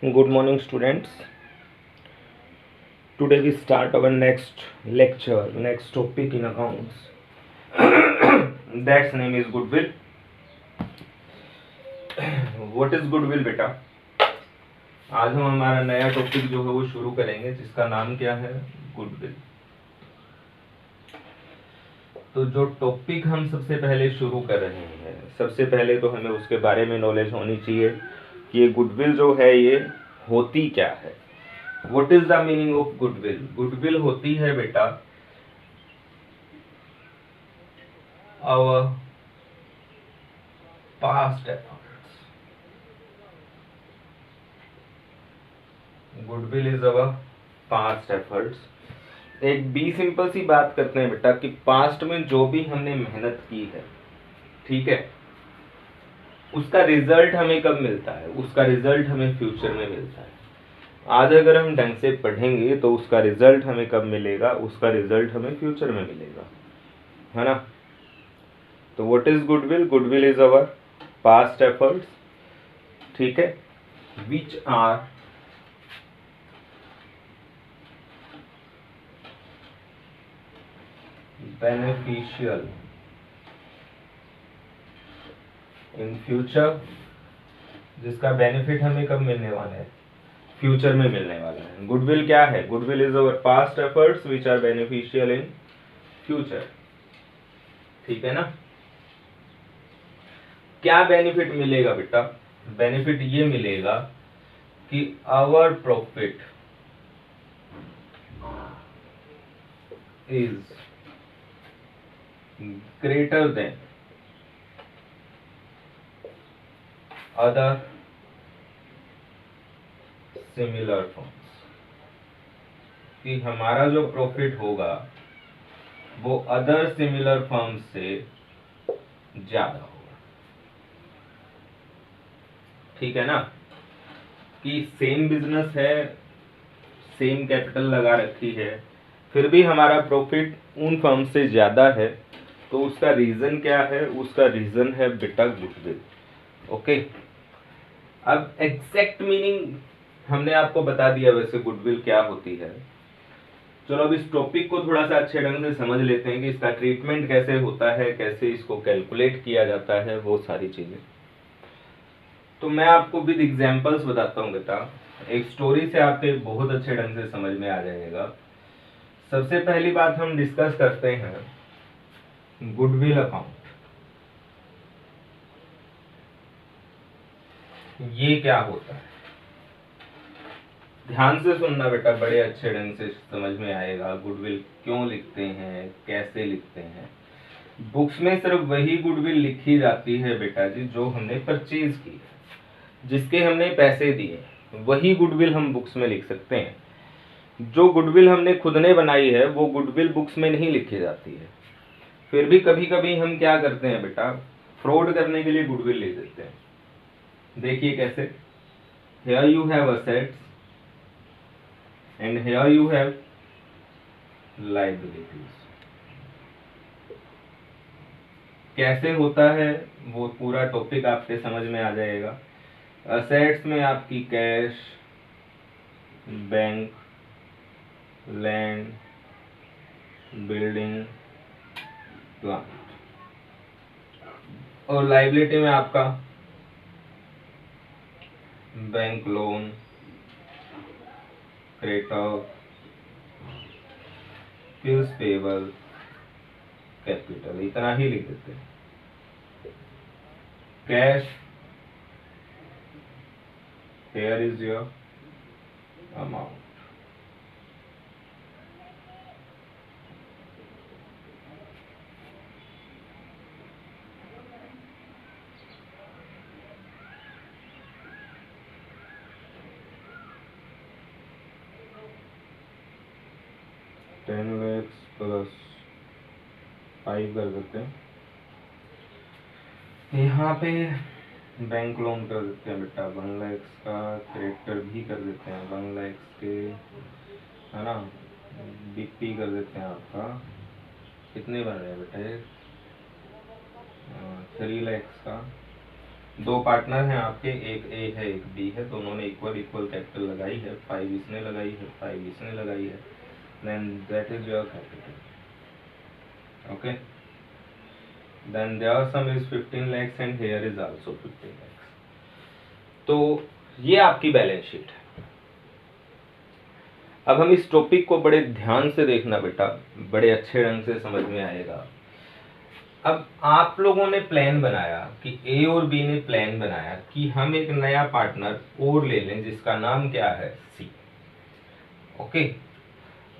Good morning, students. Today we start our next lecture, next topic in accounts. That's name is goodwill. What is goodwill, बेटा? आज हम हमारा नया topic जो है वो शुरू करेंगे, जिसका नाम क्या है? गुडविल। तो जो टॉपिक हम सबसे पहले शुरू कर रहे हैं, सबसे पहले तो हमें उसके बारे में नॉलेज होनी चाहिए कि ये गुडविल जो है ये होती क्या है। What is the meaning of goodwill? Goodwill होती है बेटा our past efforts. Goodwill is our past efforts. एक बी सिंपल सी बात करते हैं बेटा कि पास्ट में जो भी हमने मेहनत की है, ठीक है, उसका रिजल्ट हमें कब मिलता है? उसका रिजल्ट हमें फ्यूचर में मिलता है। आज अगर हम ढंग से पढ़ेंगे तो उसका रिजल्ट हमें कब मिलेगा? उसका रिजल्ट हमें फ्यूचर में मिलेगा, है ना। तो what is goodwill? Goodwill is our past efforts, ठीक है, which are beneficial in future, जिसका बेनिफिट हमें कब मिलने वाला है? फ्यूचर में मिलने वाला है। गुडविल क्या है? Goodwill is our past efforts which are beneficial in future, ठीक है ना। क्या बेनिफिट मिलेगा बेटा? बेनिफिट ये मिलेगा कि our profit is greater than other similar firms, कि हमारा जो प्रॉफिट होगा वो अदर सिमिलर फर्म्स से ज्यादा होगा, ठीक है ना। कि सेम बिजनेस है, सेम कैपिटल लगा रखी है, फिर भी हमारा प्रॉफिट उन फर्म से ज्यादा है, तो उसका रीजन क्या है? उसका रीजन है बेटा गुडविल। ओके, अब एग्जैक्ट मीनिंग हमने आपको बता दिया वैसे गुडविल क्या होती है। चलो अब इस टॉपिक को थोड़ा सा अच्छे ढंग से समझ लेते हैं कि इसका ट्रीटमेंट कैसे होता है, कैसे इसको कैलकुलेट किया जाता है, वो सारी चीजें। तो मैं आपको विद एग्जांपल्स बताता हूँ बेटा, एक स्टोरी से आपके बहुत अच्छे ढंग से समझ में आ जाएगा। सबसे पहली बात हम डिस्कस करते हैं गुडविल अकाउंट। ये क्या होता है? ध्यान से सुनना बेटा, बड़े अच्छे ढंग से समझ में आएगा। गुडविल क्यों लिखते हैं, कैसे लिखते हैं। बुक्स में सिर्फ वही गुडविल लिखी जाती है बेटा जी जो हमने परचेज की है, जिसके हमने पैसे दिए, वही गुडविल हम बुक्स में लिख सकते हैं। जो गुडविल हमने खुद ने बनाई है वो गुडविल बुक्स में नहीं लिखी जाती है। फिर भी कभी कभी हम क्या करते हैं बेटा, फ्रॉड करने के लिए गुडविल ले देते हैं। देखिए कैसे। Here you have assets and here you have liabilities. कैसे होता है वो पूरा टॉपिक आपके समझ में आ जाएगा। असेट्स में आपकी cash, bank, land, building, plant, और लाइबिलिटी में आपका bank loan, creditor, bills payable, capital, इतना ही लिख देते हैं। Cash, here is your amount. $10 lakhs plus 5 कर देते हैं। यहाँ पे बैंक लोन कर देते हैं बेटा 1 लाख का, क्रेडिटर भी कर देते हैं 1 लाख के, है ना। बीपी कर देते हैं आपका, कितने बन रहे हैं बेटा ये? 3 लाख का, दो पार्टनर हैं आपके, एक ए है एक बी है, दोनों ने इक्वल इक्वल कैपिटल लगाई है, 5 इसने लगाई है 5 इसने लगाई है, then that is your capital. Okay, then their sum is 15 lakhs and here is also 15 lakhs। तो ये आपकी बैलेंस शीट है। अब हम इस टॉपिक को बड़े ध्यान से देखना बेटा, बड़े अच्छे ढंग से समझ में आएगा। अब आप लोगों ने प्लान बनाया कि ए और बी ने प्लान बनाया कि हम एक नया पार्टनर और ले लें जिसका नाम क्या है, सी। ओके,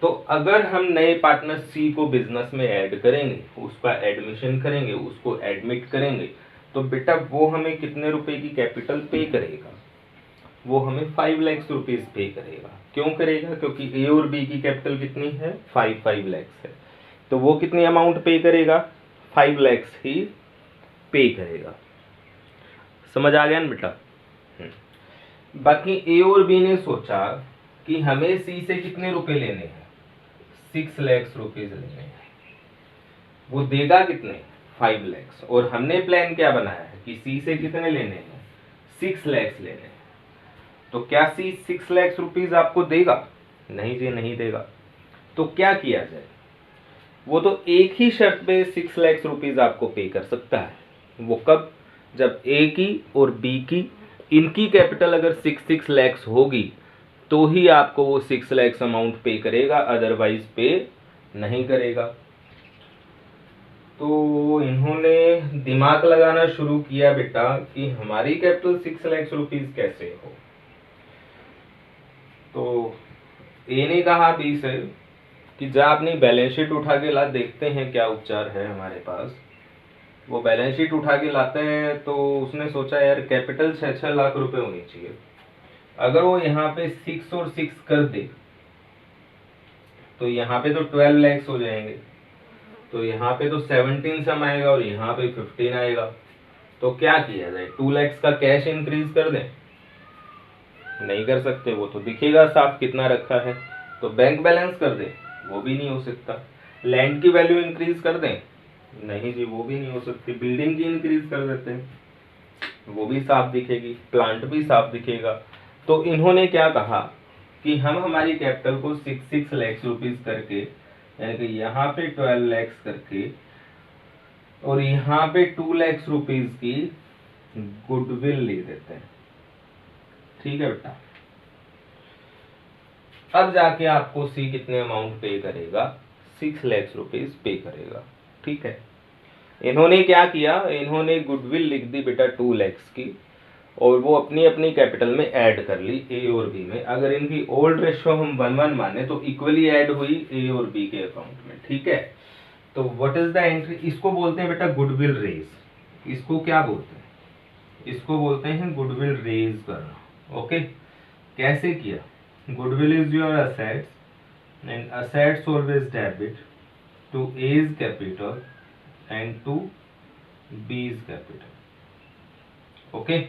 तो अगर हम नए पार्टनर सी को बिजनेस में ऐड करेंगे, उसका एडमिशन करेंगे, उसको एडमिट करेंगे, तो बेटा वो हमें कितने रुपए की कैपिटल पे करेगा? वो हमें 5 lakhs रुपीज पे करेगा। क्यों करेगा? क्योंकि ए और बी की कैपिटल कितनी है, 5 lakhs है। तो वो कितनी अमाउंट पे करेगा? 5 lakhs ही पे करेगा। समझ आ गया ना बेटा? बाकी ए और बी ने सोचा कि हमें सी से कितने रुपए लेने हैं, 6 lakhs रुपीज लेने हैं। वो देगा कितने? 5 lakhs। और हमने प्लान क्या बनाया है कि सी से कितने लेने हैं, 6 lakhs लेने हैं। तो क्या सी 6 lakhs रुपीज आपको देगा? नहीं जी, नहीं देगा। तो क्या किया जाए? वो तो एक ही शर्त पे 6 lakhs रुपीज आपको पे कर सकता है। वो कब? जब ए की और बी की, इनकी कैपिटल अगर 6 lakhs होगी तो ही आपको वो 6 lakhs अमाउंट पे करेगा, अदरवाइज पे नहीं करेगा। तो इन्होंने दिमाग लगाना शुरू किया बेटा कि हमारी कैपिटल 6 lakhs रुपीज कैसे हो। तो ए ने कहा बी से कि जा अपनी बैलेंस शीट उठा के ला, देखते हैं क्या उपचार है हमारे पास। वो बैलेंस शीट उठा के लाते हैं तो उसने सोचा यार कैपिटल 6 लाख रुपए होनी चाहिए। अगर वो यहाँ पे 6 और 6 कर दे तो यहाँ पे तो 12 lakhs हो जाएंगे, तो यहाँ पे तो 17 सम आएगा और यहाँ पे 15 आएगा। तो क्या किया जाए? 2 lakhs का कैश इंक्रीज कर दें? नहीं कर सकते, वो तो दिखेगा साफ कितना रखा है। तो बैंक बैलेंस कर दें? वो भी नहीं हो सकता। लैंड की वैल्यू इंक्रीज कर दें? नहीं जी, वो भी नहीं हो सकती। बिल्डिंग की इंक्रीज कर देते हैं, वो भी साफ दिखेगी, प्लांट भी साफ दिखेगा। तो इन्होंने क्या कहा कि हम हमारी कैपिटल को 6 lakhs रुपीज करके, यानी कि यहाँ पे 12 lakhs करके और यहाँ पे 2 lakhs रुपीज की गुडविल ले देते हैं। ठीक है बेटा, अब जाके आपको सी कितने अमाउंट पे करेगा? 6 lakhs रुपीज पे करेगा। ठीक है, इन्होंने क्या किया? इन्होंने गुडविल लिख दी बेटा 2 lakhs की, और वो अपनी अपनी कैपिटल में ऐड कर ली ए और बी में। अगर इनकी ओल्ड रेशियो हम 1:1 माने तो इक्वली ऐड हुई ए और बी के अकाउंट में। ठीक है, तो व्हाट इज द एंट्री? इसको बोलते हैं बेटा गुडविल रेज। इसको क्या बोलते हैं? इसको बोलते हैं गुडविल रेज करना। ओके, कैसे किया? Goodwill is your assets and assets always debit to A's capital and to B's capital. Okay,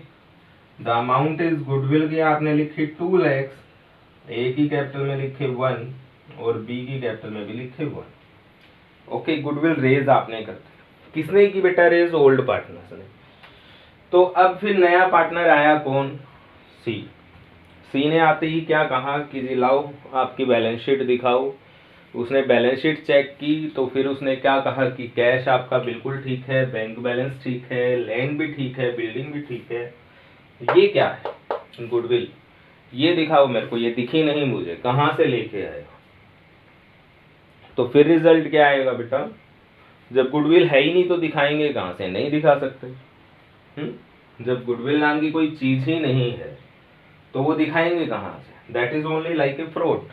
the amount is goodwill की आपने लिखी 2 lakhs, ए की कैपिटल में लिखे 1 और बी की कैपिटल में भी लिखे 1। ओके, गुडविल रेज आपने कर दी। किसने की बेटा रेज? ओल्ड पार्टनर्स ने। तो अब फिर नया पार्टनर आया कौन? सी। सी ने आते ही क्या कहा कि जी लाओ आपकी बैलेंस शीट दिखाओ। उसने बैलेंस शीट चेक की तो फिर उसने क्या कहा कि कैश आपका बिल्कुल ठीक है, बैंक बैलेंस ठीक है, लैंड भी ठीक है, बिल्डिंग भी ठीक है। ये क्या है? गुडविल। ये दिखाओ मेरे को, ये दिखी नहीं मुझे, कहाँ से लेके आए? तो फिर रिजल्ट क्या आएगा बेटा? जब गुडविल है ही नहीं तो दिखाएंगे कहाँ से? नहीं दिखा सकते। जब गुडविल नाम की कोई चीज ही नहीं है तो वो दिखाएंगे कहाँ से? That is only like a fraud.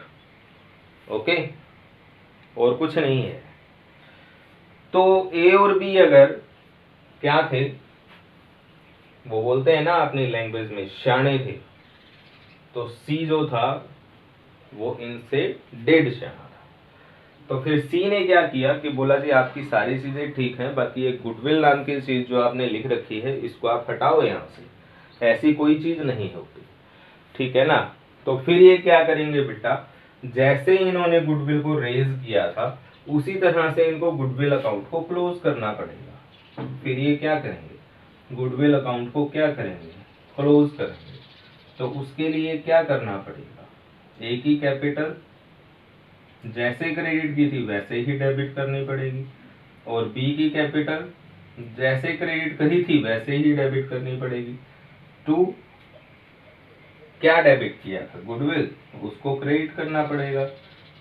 Okay, और कुछ नहीं है। तो ए और बी अगर क्या थे, वो बोलते हैं ना अपनी लैंग्वेज में शाणे थे, तो सी जो था वो इनसे डेढ़ शाना था। तो फिर सी ने क्या किया कि बोला जी आपकी सारी चीजें ठीक हैं, बाकी एक गुडविल नाम की चीज जो आपने लिख रखी है इसको आप हटाओ यहाँ से, ऐसी कोई चीज नहीं होती। ठीक है ना? तो फिर ये क्या करेंगे बेटा? जैसे इन्होंने गुडविल को रेज किया था उसी तरह से इनको गुडविल अकाउंट को क्लोज करना पड़ेगा। फिर ये क्या करेंगे? गुडविल अकाउंट को क्या करेंगे, क्लोज करेंगे। तो उसके लिए क्या करना पड़ेगा, ए की कैपिटल जैसे क्रेडिट की थी वैसे ही डेबिट करनी पड़ेगी, और बी की कैपिटल जैसे क्रेडिट करी थी वैसे ही डेबिट करनी पड़ेगी। टू क्या डेबिट किया था, गुडविल, उसको क्रेडिट करना पड़ेगा।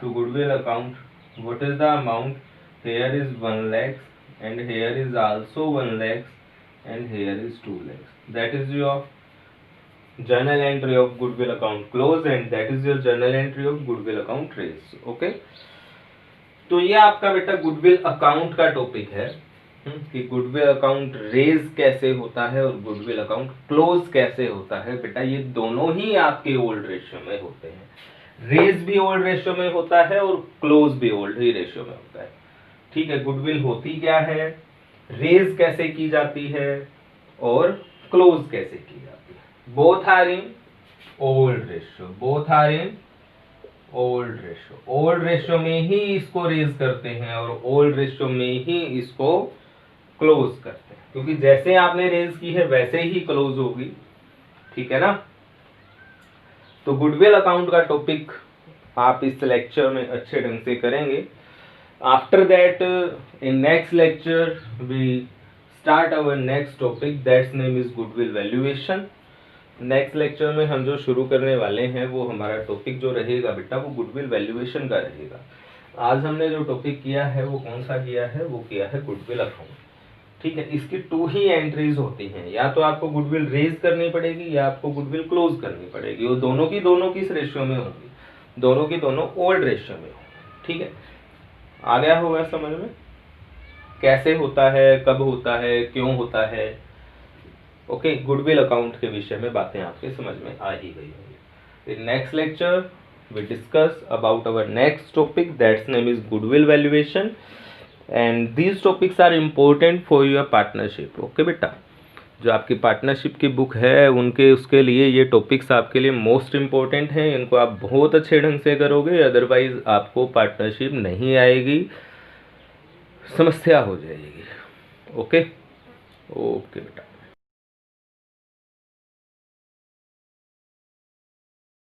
To goodwill account what is the amount, here is 1 lakhs and here is also 1 lakhs and here is 2 lakhs। That is your journal entry of goodwill account close and that is your journal entry of goodwill account raise। Okay, तो ये आपका बेटा goodwill account का topic है कि goodwill account raise कैसे होता है और गुडविल अकाउंट क्लोज कैसे होता है। बेटा ये दोनों ही आपके ओल्ड रेशियो में होते हैं, रेज भी ओल्ड रेशियो में होता है और क्लोज भी ओल्ड ही रेशियो में होता है। ठीक है, गुडविल होती क्या है, रेज कैसे की जाती है और क्लोज कैसे की जाती है। Both are in old ratio, both are in old ratio. Old ratio में ही इसको रेज करते हैं और ओल्ड रेशियो में ही इसको क्लोज करते हैं, क्योंकि जैसे आपने रेज की है वैसे ही क्लोज होगी। ठीक है ना। तो गुडविल अकाउंट का टॉपिक आप इस लेक्चर में अच्छे ढंग से करेंगे। After that in next lecture we start our next topic, that's name is goodwill valuation. Next lecture में हम जो शुरू करने वाले हैं वो हमारा टॉपिक जो रहेगा बेटा वो गुडविल वैल्यूएशन का रहेगा। आज हमने जो टॉपिक किया है वो कौन सा किया है, वो किया है गुडविल अकाउंट। ठीक है, इसकी 2 ही एंट्रीज होती हैं, या तो आपको गुडविल रेज करनी पड़ेगी या आपको गुडविल क्लोज करनी पड़ेगी, और दोनों की दोनों किस रेशियो में होंगी, दोनों की दोनों ओल्ड रेशियो में होंगी। ठीक है, आ गया होगा समझ में कैसे होता है, कब होता है, क्यों होता है। ओके, गुडविल अकाउंट के विषय में बातें आपके समझ में आ ही गई होंगी। In next lecture we discuss about our next topic, that's name is goodwill valuation and these topics are important for your partnership. Okay बेटा, जो आपकी पार्टनरशिप की बुक है उनके उसके लिए ये टॉपिक्स आपके लिए मोस्ट इम्पोर्टेंट हैं। इनको आप बहुत अच्छे ढंग से करोगे, अदरवाइज आपको पार्टनरशिप नहीं आएगी, समस्या हो जाएगी। ओके ओके बेटा।